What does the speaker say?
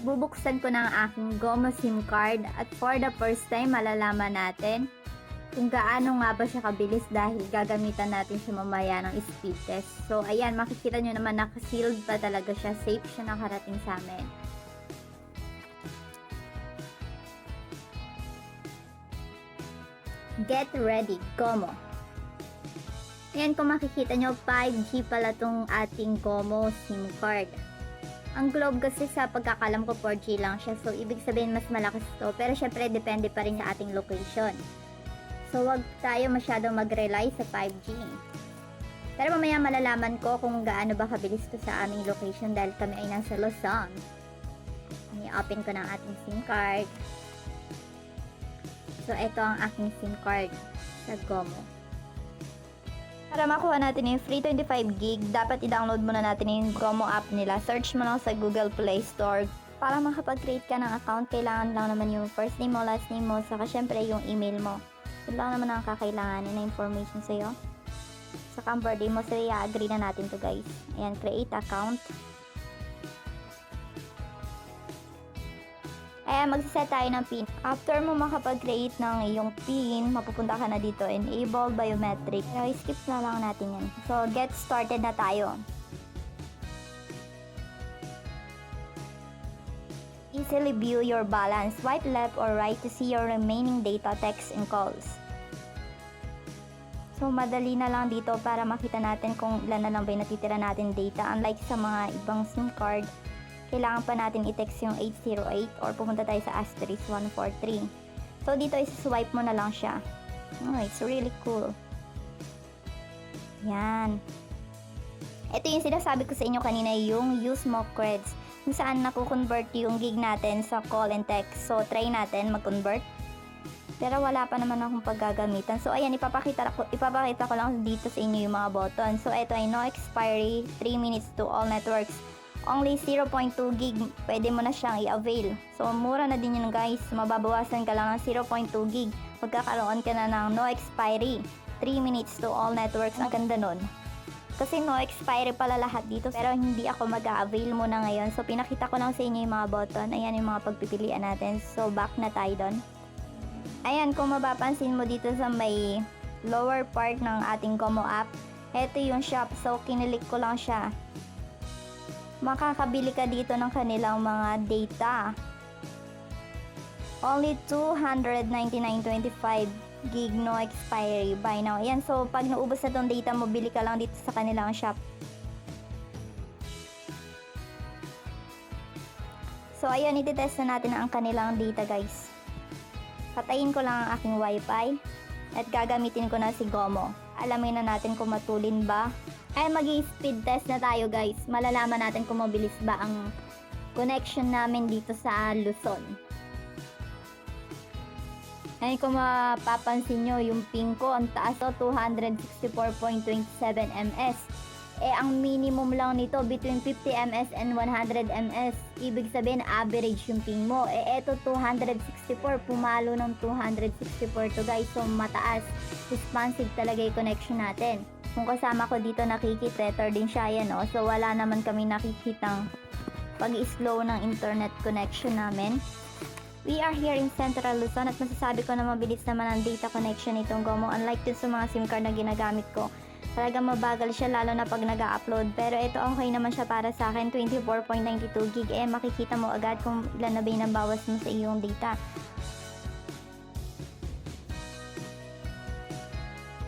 bubuksan ko ng aking GOMO SIM card at for the first time malalaman natin kung gaano nga ba siya kabilis dahil gagamitan natin siya mamaya ng speed test. So ayan, makikita nyo naman naka-sealed pa talaga siya, safe siya nakarating sa amin. Get ready, GOMO! Ayan, kung makikita nyo, 5G pala tong ating GOMO SIM card. Ang Globe kasi sa pagkakalam ko 4G lang siya, so ibig sabihin mas malakas to, pero syempre depende pa rin sa ating location. So wag tayo masyadong mag-rely sa 5G. Pero mamaya malalaman ko kung gaano ba kabilis to sa aming location dahil kami ay nasa Luzon. I-open ko ng ating SIM card. So ito ang aking SIM card sa GOMO. Para makuha natin yung free 25GB, dapat i-download muna natin yung GOMO app nila. Search mo lang sa Google Play Store. Para makapag-create ka ng account, kailangan lang naman yung first name mo, last name mo, saka syempre yung email mo. Yun lang naman ang kakailanganin na information sa'yo. Saka ang birthday mo, so i-agree na natin to guys. Ayan, create account. Ayan, magsiset tayo ng PIN. After mo makapag-create ng iyong PIN, mapupunta ka na dito, enable biometric. Pero skip na lang natin yan. So, get started na tayo. Easily view your balance. Swipe left or right to see your remaining data, text, and calls. So, madali na lang dito para makita natin kung ilan na lang ba yung natitira natin data. Unlike sa mga ibang SIM card, kailangan pa natin i-text yung 808 or pumunta tayo sa asterisk 143. So, dito is-swipe mo na lang siya. Oh, it's really cool. Yan. Ito yung sinasabi ko sa inyo kanina, yung use mo creds. Kung saan nakukonvert yung gig natin sa call and text. So, try natin mag-convert. Pero wala pa naman akong paggagamitan. So, ayan, ipapakita ko lang dito sa inyo yung mga button. So, ito ay no expiry, 3 minutes to all networks. Only 0.2 gig, pwede mo na siyang i-avail. So, mura na din yun guys. Mababawasan ka lang ng 0.2 gig. Magkakaroon ka na ng no expiry, 3 minutes to all networks. Ang ganda nun. Kasi no expiry pala lahat dito, pero hindi ako mag-a-avail muna ngayon. So, pinakita ko lang sa inyo yung mga button. Ayan yung mga pagpipilian natin. So, back na tayo doon. Ayan, kung mapapansin mo dito sa may lower part ng ating GOMO app, ito yung shop. So, kinilik ko lang siya. Makakabili ka dito ng kanilang mga data. Only 299.25 gig, no expiry, buy now. Ayan, so pag naubos na tong data mo, bili ka lang dito sa kanilang shop. So ayan, ititest na natin ang kanilang data guys. Patayin ko lang ang aking wifi at gagamitin ko na si GOMO. Alamin na natin kung matulin ba. Ay, mag-speed test na tayo guys. Malalaman natin kung mabilis ba ang connection namin dito sa Luzon. Ay, kung mapapansin nyo, yung ping ko, ang taas to, 264.27 ms. Eh, ang minimum lang nito, between 50 ms and 100 ms. Ibig sabihin, average yung ping mo. Eh, eto 264, pumalo ng 264 to guys. So, mataas. Responsive talaga yung connection natin. Kung kasama ko dito nakikiteter din siya yan, no? So wala naman kami nakikitang pag-slow ng internet connection namin. We are here in Central Luzon at masasabi ko na mabilis naman ang data connection itong GOMO. Unlike dun sa mga SIM card na ginagamit ko, talagang mabagal siya lalo na pag nag-upload. Pero ito okay naman siya para sa akin, 24.92 gig. Eh makikita mo agad kung ilan na ba yung nabawas mo sa iyong data.